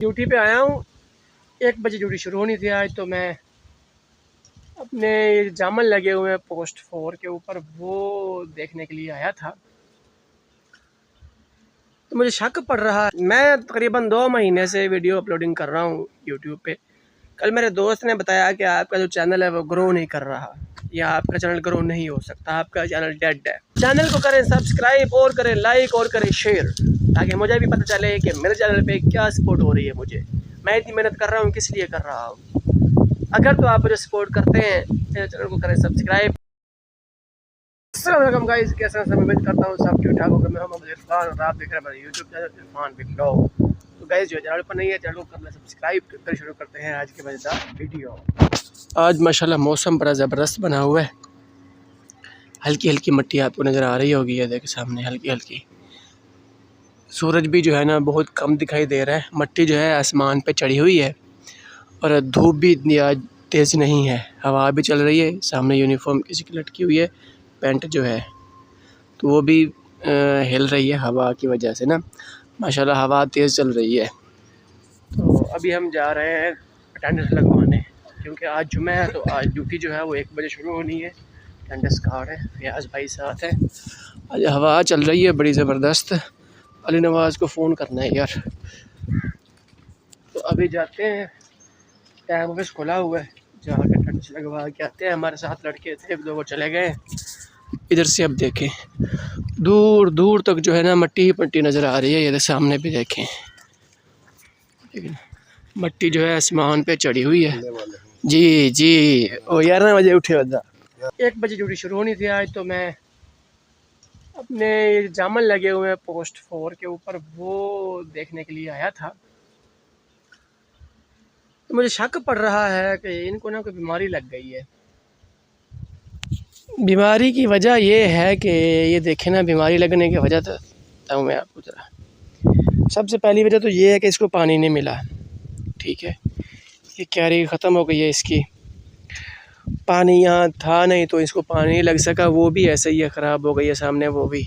Duty पे आया हूँ। 1 बजे ड्यूटी शुरू होनी थी आज, तो मैं अपने जामन लगे हुए हैं पोस्ट 4 के ऊपर, वो देखने के लिए आया था। तो मुझे शक पड़ रहा है। मैं तकरीबन 2 महीने से वीडियो अपलोडिंग कर रहा हूँ यूट्यूब पे। कल मेरे दोस्त ने बताया कि आपका जो चैनल है वो ग्रो नहीं कर रहा, या आपका चैनल ग्रो नहीं हो सकता, आपका चैनल डेड है। चैनल को करें सब्सक्राइब और करें लाइक और करें शेयर, ताकि मुझे भी पता चले कि मेरे चैनल पे क्या सपोर्ट हो रही है मुझे। मैं इतनी मेहनत कर रहा हूँ, किस लिए कर रहा हूँ। अगर तो आप मुझे सपोर्ट करते हैं, मेरे चैनल को करें सब्सक्राइब। अस्सलाम वालेकुम गाइस, कैसे हैं सब? उम्मीद करता हूँ सब ठीक ठाक होगा। मैं मोहम्मद इरफान और आप देख रहे हैं मेरा YouTube channel Irfan big blog. तो गाइस, जो चैनल पर नहीं है, चैनल को करना सब्सक्राइब कर शुरू करते हैं आज की मज़ेदार वीडियो। आज माशाल्लाह मौसम बड़ा ज़बरदस्त बना हुआ है। हल्की हल्की मिट्टी आपको नज़र आ रही होगी, ये देखिए सामने हल्की हल्की। सूरज भी जो है ना बहुत कम दिखाई दे रहा है। मिट्टी जो है आसमान पे चढ़ी हुई है और धूप भी इतनी आज तेज़ नहीं है। हवा भी चल रही है। सामने यूनिफॉर्म किसी की लटकी हुई है, पैंट जो है तो वो भी हिल रही है हवा की वजह से ना। माशाल्लाह हवा तेज़ चल रही है। तो अभी हम जा रहे हैं अटेंडेंस लगवाने, क्योंकि आज जुम्मा है। तो आज ड्यूटी जो है वो 1 बजे शुरू होनी है। अटेंडेंस कार्ड है, फयाज भाई साथ है। आज हवा चल रही है बड़ी ज़बरदस्त। अली नवाज़ को फ़ोन करना है यार। तो अभी जाते हैं, टाइम ऑफिस खुला हुआ है, जाकर अटेंडेंस लगवा के आते हैं। हमारे साथ लड़के थे, 1-2 वो चले गए। इधर से अब देखें, दूर दूर तक जो है ना मिट्टी ही मिट्टी नज़र आ रही है। ये सामने भी देखें, लेकिन मिट्टी जो है आसमान पे चढ़ी हुई है। जी जी, ओ 11 बजे उठे बंदा। 1 बजे ड्यूटी शुरू होनी थी आज, तो मैं अपने जामन लगे हुए हैं पोस्ट 4 के ऊपर, वो देखने के लिए आया था। तो मुझे शक पड़ रहा है कि इनको ना कोई बीमारी लग गई है। बीमारी की वजह ये है कि ये देखें ना, बीमारी लगने की वजह तो मैं आपको ज़रा, सबसे पहली वजह तो ये है कि इसको पानी नहीं मिला। ठीक है, ये कैरी ख़त्म हो गई है इसकी, पानी यहाँ था नहीं तो इसको पानी नहीं लग सका। वो भी ऐसे ही है, ख़राब हो गई है सामने वो भी।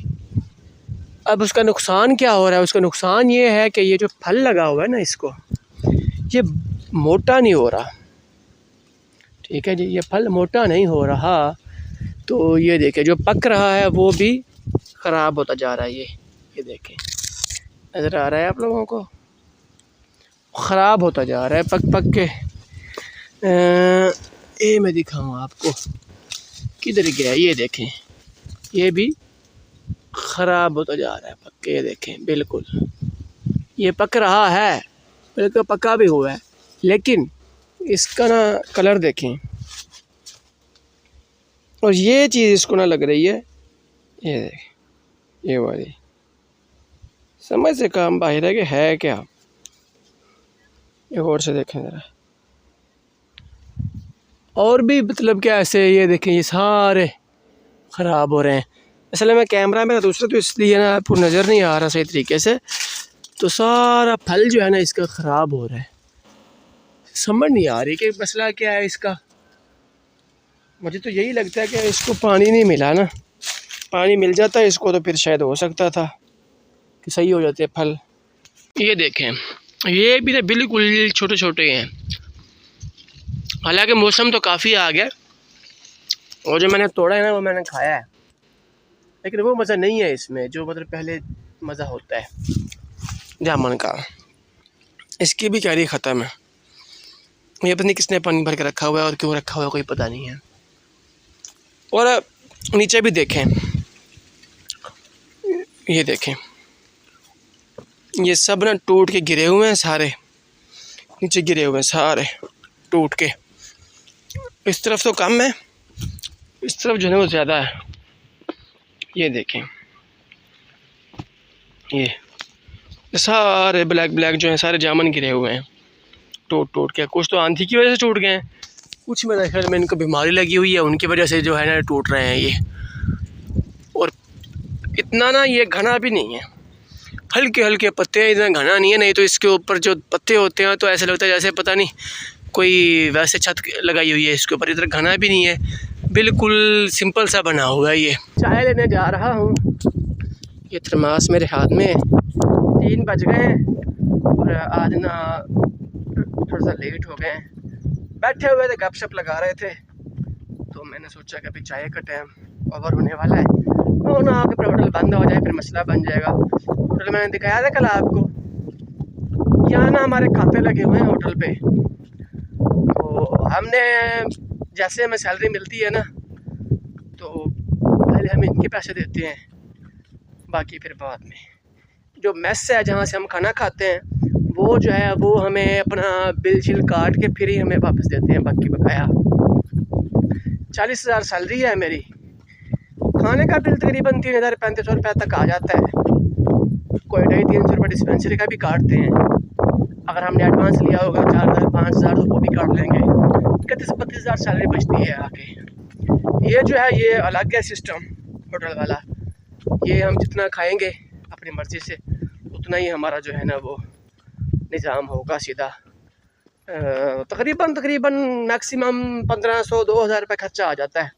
अब उसका नुकसान क्या हो रहा है? उसका नुकसान ये है कि ये जो फल लगा हुआ है ना, इसको ये मोटा नहीं हो रहा। ठीक है जी, ये फल मोटा नहीं हो रहा। तो ये देखें, जो पक रहा है वो भी ख़राब होता जा रहा है। ये देखें, नज़र आ रहा है आप लोगों को? ख़राब होता जा रहा है पक पक के। ये मैं दिखाऊँ आपको, किधर गया? ये देखें, ये भी ख़राब होता जा रहा है पक के। ये देखें, बिल्कुल ये पक रहा है, बिल्कुल पका भी हुआ है, लेकिन इसका ना कलर देखें। और ये चीज़ इसको ना लग रही है। ये देखें, ये वाली समझ से काम बाहर है कि है क्या। ये और से देखें ज़रा, और भी मतलब क्या ऐसे। ये देखें, ये सारे ख़राब हो रहे हैं। असल में कैमरा मेरा दूसरा, तो इसलिए ना आपको नज़र नहीं आ रहा सही तरीके से। तो सारा फल जो है ना इसका ख़राब हो रहा है। समझ नहीं आ रही कि मसला क्या है इसका। मुझे तो यही लगता है कि इसको पानी नहीं मिला ना। पानी मिल जाता है इसको तो फिर शायद हो सकता था कि सही हो जाते फल। ये देखें, ये भी ना बिल्कुल छोटे छोटे हैं। हालांकि मौसम तो काफ़ी आ गया, और जो मैंने तोड़ा है ना वो मैंने खाया है, लेकिन वो मज़ा नहीं है इसमें जो मतलब पहले मज़ा होता है जामुन का। इसकी भी कैरी ख़त्म है। ये पता नहीं किसने पानी भर के रखा हुआ है और क्यों रखा हुआ है, कोई पता नहीं है। और नीचे भी देखें, ये देखें, ये सब ना टूट के गिरे हुए हैं, सारे नीचे गिरे हुए हैं सारे टूट के। इस तरफ तो कम है, इस तरफ जो है वो ज़्यादा है। ये देखें, ये सारे ब्लैक ब्लैक जो हैं सारे जामुन गिरे हुए हैं टूट टूट के। कुछ तो आंधी की वजह से टूट गए हैं, कुछ मेरे ख्याल में इनको बीमारी लगी हुई है, उनकी वजह से जो है ना टूट रहे हैं ये। और इतना ना ये घना भी नहीं है, हल्के हल्के पत्ते हैं, इतना घना नहीं है। नहीं तो इसके ऊपर जो पत्ते होते हैं तो ऐसा लगता है जैसे पता नहीं कोई वैसे छत लगाई हुई है इसके ऊपर। इधर घना भी नहीं है, बिल्कुल सिंपल सा बना हुआ है। ये चाय लेने जा रहा हूँ, ये थर्मास मेरे हाथ में है। 3 बज गए हैं और आज ना थोड़ा सा लेट हो गए हैं। बैठे हुए थे, गपशप लगा रहे थे, तो मैंने सोचा कि अभी चाय का टाइम ओवर होने वाला है, तो ना आके फिर होटल बंद हो जाए, फिर मसला बन जाएगा। होटल मैंने दिखाया था कल आपको, यहाँ ना हमारे खाते लगे हुए हैं होटल पे। तो हमने जैसे हमें सैलरी मिलती है ना, तो पहले हम इनके पैसे देते हैं, बाकी फिर बाद में। जो मेस है जहाँ से हम खाना खाते हैं, वो जो है वो हमें अपना बिल शिल काट के फिर ही हमें वापस देते हैं, बाकी बकाया। 40,000 सैलरी है मेरी, खाने का बिल तकरीबन 3,000-3,500 रुपये तक आ जाता है। कोई 250-300 रुपये डिस्पेंसरी का भी काटते हैं, अगर हमने एडवांस लिया होगा 4,000-5,000 तो वो भी काट लेंगे। 31-32,000 सैलरी बचती है आगे। ये जो है ये अलग है सिस्टम होटल वाला, ये हम जितना खाएंगे अपनी मर्ज़ी से उतना ही हमारा जो है ना वो निज़ाम होगा सीधा। तकरीबन मैक्सिमम 1,500-2,000 रुपये खर्चा आ जाता है,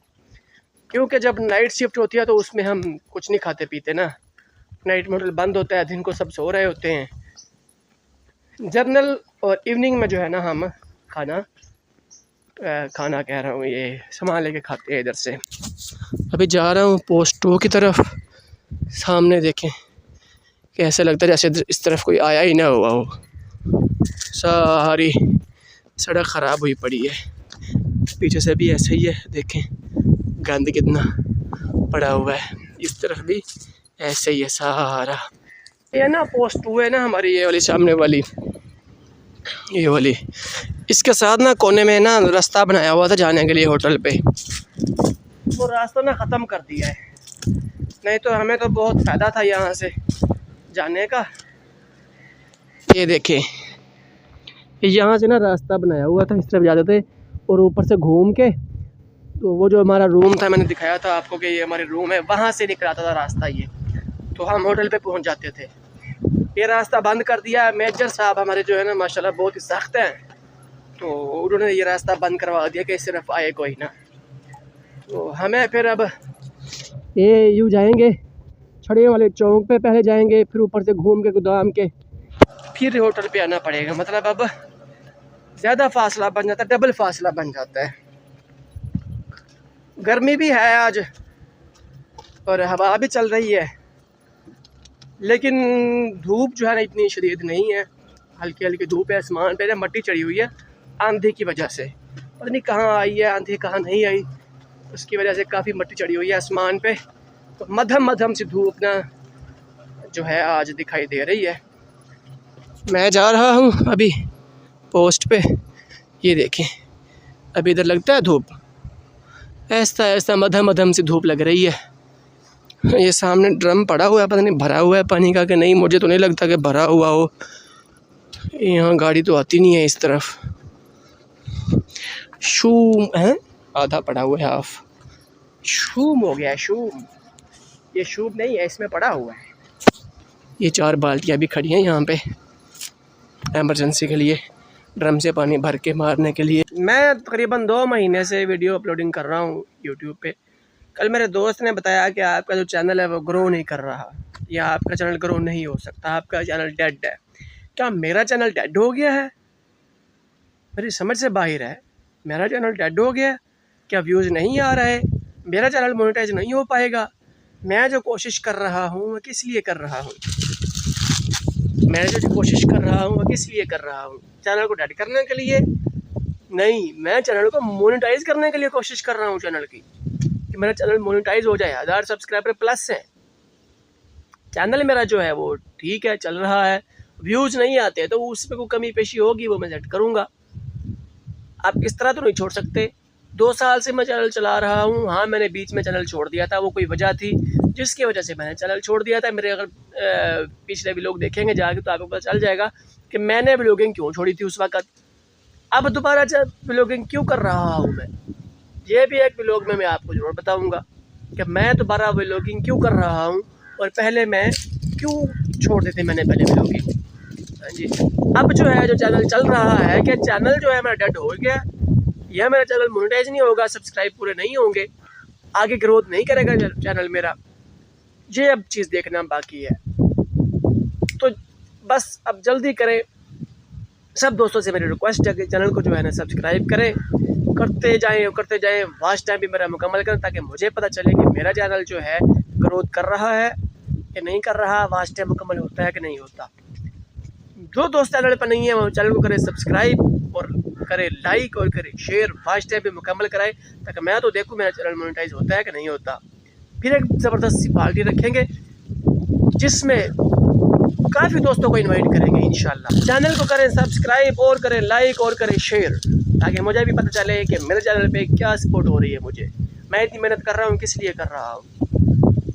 क्योंकि जब नाइट शिफ्ट होती है तो उसमें हम कुछ नहीं खाते पीते ना, नाइट में होटल बंद होता है, दिन को सब सो रहे होते हैं। जनरल और इवनिंग में जो है ना हम खाना कह रहा हूँ, ये सामान लेके खाते हैं इधर से। अभी जा रहा हूँ पोस्ट 2 की तरफ, सामने देखें कि ऐसा लगता है जैसे इस तरफ कोई आया ही ना हुआ हो, सारी सड़क ख़राब हुई पड़ी है। पीछे से भी ऐसा ही है, देखें गंद कितना पड़ा हुआ है, इस तरफ भी ऐसे ही है सारा। ये ना पोस्ट 2 है ना हमारी, ये वाली सामने वाली, ये वाली, इसके साथ ना कोने में ना रास्ता बनाया हुआ था जाने के लिए होटल पे, वो रास्ता ना ख़त्म कर दिया है, नहीं तो हमें तो बहुत फ़ायदा था यहाँ से जाने का। ये देखें, यहाँ से ना रास्ता बनाया हुआ था, इस तरफ जाते थे और ऊपर से घूम के, तो वो जो हमारा रूम था मैंने दिखाया था आपको कि ये हमारे रूम है, वहाँ से निकल आता था रास्ता ये, तो हम होटल पे पहुँच जाते थे। ये रास्ता बंद कर दिया। मैनेजर साहब हमारे जो है ना माशाल्लाह बहुत ही सख्त हैं, तो उन्होंने ये रास्ता बंद करवा दिया कि सिर्फ आए कोई ना। तो हमें फिर अब ये यूँ जाएंगे छड़ियों वाले चौक पे, पहले जाएंगे फिर ऊपर से घूम के गोदाम के फिर होटल पे आना पड़ेगा। मतलब अब ज़्यादा फासला बन जाता है, डबल फासला बन जाता है। गर्मी भी है आज और हवा भी चल रही है, लेकिन धूप जो है ना इतनी शदीद नहीं है, हल्की हल्की धूप है। आसमान पे ना मट्टी चढ़ी हुई है आंधी की वजह से, पता नहीं कहाँ आई है आंधी कहाँ नहीं आई, उसकी वजह से काफ़ी मट्टी चढ़ी हुई है आसमान पे, तो मध्यम सी धूप ना जो है आज दिखाई दे रही है। मैं जा रहा हूँ अभी पोस्ट पे, ये देखें अभी इधर लगता है धूप, ऐसा मध्यम सी धूप लग रही है। ये सामने ड्रम पड़ा हुआ है, पता नहीं भरा हुआ है पानी का कि नहीं, मुझे तो नहीं लगता कि भरा हुआ हो, यहाँ गाड़ी तो आती नहीं है इस तरफ। शूम है, आधा पड़ा हुआ है, हाफ शूम हो गया है, शूम, ये शूम नहीं है, इसमें पड़ा हुआ है। ये 4 बाल्टियाँ भी खड़ी हैं यहाँ पे एमरजेंसी के लिए, ड्रम से पानी भर के मारने के लिए। मैं तकरीबन 2 महीने से वीडियो अपलोडिंग कर रहा हूँ यूट्यूब पे। कल मेरे दोस्त ने बताया कि आपका जो चैनल है वो ग्रो नहीं कर रहा, या आपका चैनल ग्रो नहीं हो सकता, आपका चैनल डेड है। क्या मेरा चैनल डेड हो गया है? मेरी समझ से बाहर है, मेरा चैनल डेड हो गया? क्या व्यूज़ नहीं आ रहे? मेरा चैनल मोनेटाइज नहीं हो पाएगा? मैं जो कोशिश कर रहा हूँ मैं किस लिए कर रहा हूँ? मैं जो कोशिश कर रहा हूँ मैं किस लिए कर रहा हूँ? चैनल को डेड करने के लिए नहीं, मैं चैनल को मोनेटाइज करने के लिए कोशिश कर रहा हूँ चैनल की, कि मेरा चैनल मोनेटाइज हो जाए। 1000 सब्सक्राइबर प्लस है चैनल मेरा जो है वो, ठीक है चल रहा है, व्यूज़ नहीं आते तो उसमें कोई कमी पेशी होगी वो मैं सेट करूँगा। आप इस तरह तो नहीं छोड़ सकते। 2 साल से मैं चैनल चला रहा हूँ। हाँ मैंने बीच में चैनल छोड़ दिया था, वो कोई वजह थी जिसकी वजह से मैंने चैनल छोड़ दिया था। मेरे अगर पिछले व्लॉग देखेंगे जाके तो आपको पता चल जाएगा कि मैंने व्लॉगिंग क्यों छोड़ी थी उस वक्त। अब दोबारा व्लॉगिंग क्यों कर रहा हूँ मैं, ये भी एक व्लॉग में मैं आपको ज़रूर बताऊँगा कि मैं दोबारा व्लॉगिंग क्यों कर रहा हूँ और पहले मैं क्यों छोड़ देते मैंने पहले व्लॉगिंग। हाँ जी, अब जो है जो चैनल चल रहा है, क्या चैनल जो है मेरा डेड हो गया, यह मेरा चैनल मोनेटाइज नहीं होगा, सब्सक्राइब पूरे नहीं होंगे, आगे ग्रोथ नहीं करेगा चैनल मेरा, ये अब चीज़ देखना बाकी है। तो बस अब जल्दी करें। सब दोस्तों से मेरी रिक्वेस्ट है कि चैनल को जो है ना सब्सक्राइब करें, करते जाएं। वॉच टाइम भी मेरा मुकम्मल करें ताकि मुझे पता चले कि मेरा चैनल जो है ग्रोथ कर रहा है कि नहीं कर रहा, वॉच टाइम मुकम्मल होता है कि नहीं होता। जो दोस्त चैनल पर नहीं है वो चैनल को करें सब्सक्राइब और करें लाइक और करें शेयर, वॉच टाइम भी मुकम्मल कराएं ताकि मैं तो देखूँ मेरा चैनल मोनेटाइज होता है कि नहीं होता। फिर एक ज़बरदस्त सी पार्टी रखेंगे जिसमें काफ़ी दोस्तों को इनवाइट करेंगे इंशाल्लाह। चैनल को करें सब्सक्राइब और करें लाइक और करें शेयर ताकि मुझे भी पता चले कि मेरे चैनल पे क्या सपोर्ट हो रही है मुझे, मैं इतनी मेहनत कर रहा हूँ किस लिए कर रहा हूँ।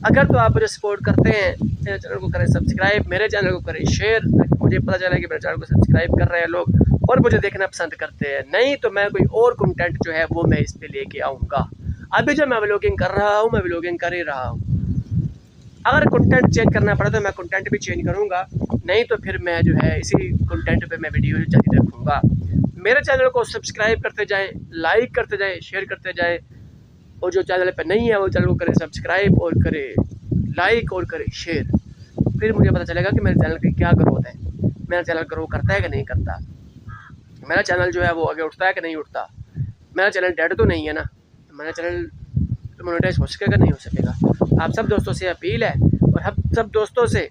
अगर तो आप मुझे सपोर्ट करते हैं मेरे चैनल को करें सब्सक्राइब, मेरे चैनल को करें शेयर ताकि मुझे पता चले कि मेरे चैनल को सब्सक्राइब कर रहे हैं लोग और मुझे देखना पसंद करते हैं। नहीं तो मैं कोई और कंटेंट जो है वो मैं इस पर लेके आऊँगा। अभी जो मैं व्लॉगिंग कर रहा हूँ मैं व्लॉगिंग कर ही रहा हूँ। अगर कंटेंट चेंज करना पड़ा तो मैं कंटेंट भी चेंज करूँगा, नहीं तो फिर मैं जो है इसी कंटेंट पे मैं वीडियो जारी रखूँगा। मेरे चैनल को सब्सक्राइब करते जाएं, लाइक करते जाएं, शेयर करते जाएं और जो चैनल पे नहीं है वो चैनल को करें सब्सक्राइब और करें लाइक और करें शेयर। फिर मुझे पता चलेगा कि मेरे चैनल की क्या ग्रोथ है, मेरा चैनल ग्रो करता है कि नहीं करता, मेरा चैनल जो है वो आगे उठता है कि नहीं उठता, मेरा चैनल डेड तो नहीं है ना, मेरा चैनल मोनेटाइज हो सकेगा नहीं हो सकेगा। आप सब दोस्तों से अपील है और हम सब दोस्तों से,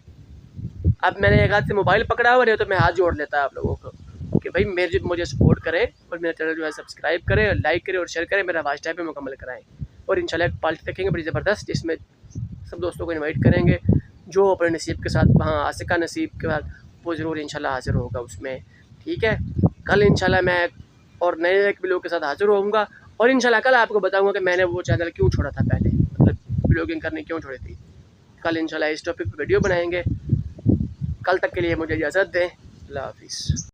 अब मैंने एक हाथ से मोबाइल पकड़ा हुआ है तो मैं हाथ जोड़ लेता आप लोगों को कि भाई मुझे सपोर्ट करें और मेरा चैनल जो है सब्सक्राइब करें और लाइक करें और शेयर करें, मेरा वॉच टाइम पे मुकम्मल कराएं और इंशाल्लाह एक पार्टी रखेंगे बड़ी ज़बरदस्त जिसमें सब दोस्तों को इन्वाइट करेंगे। जो अपने नसीब के साथ वहाँ आसिका नसीब के बाद वो ज़रूर इंशाल्लाह हाज़िर होगा उसमें। ठीक है, कल इंशाल्लाह मैं और नए एक वीडियो के साथ हाज़िर होऊंगा और इंशाल्लाह कल आपको बताऊंगा कि मैंने वो चैनल क्यों छोड़ा था पहले, मतलब व्लॉगिंग करनी क्यों छोड़ी थी। कल इंशाल्लाह इस टॉपिक पर वीडियो बनाएंगे। कल तक के लिए मुझे इजाज़त दें। अल्लाह हाफिज़।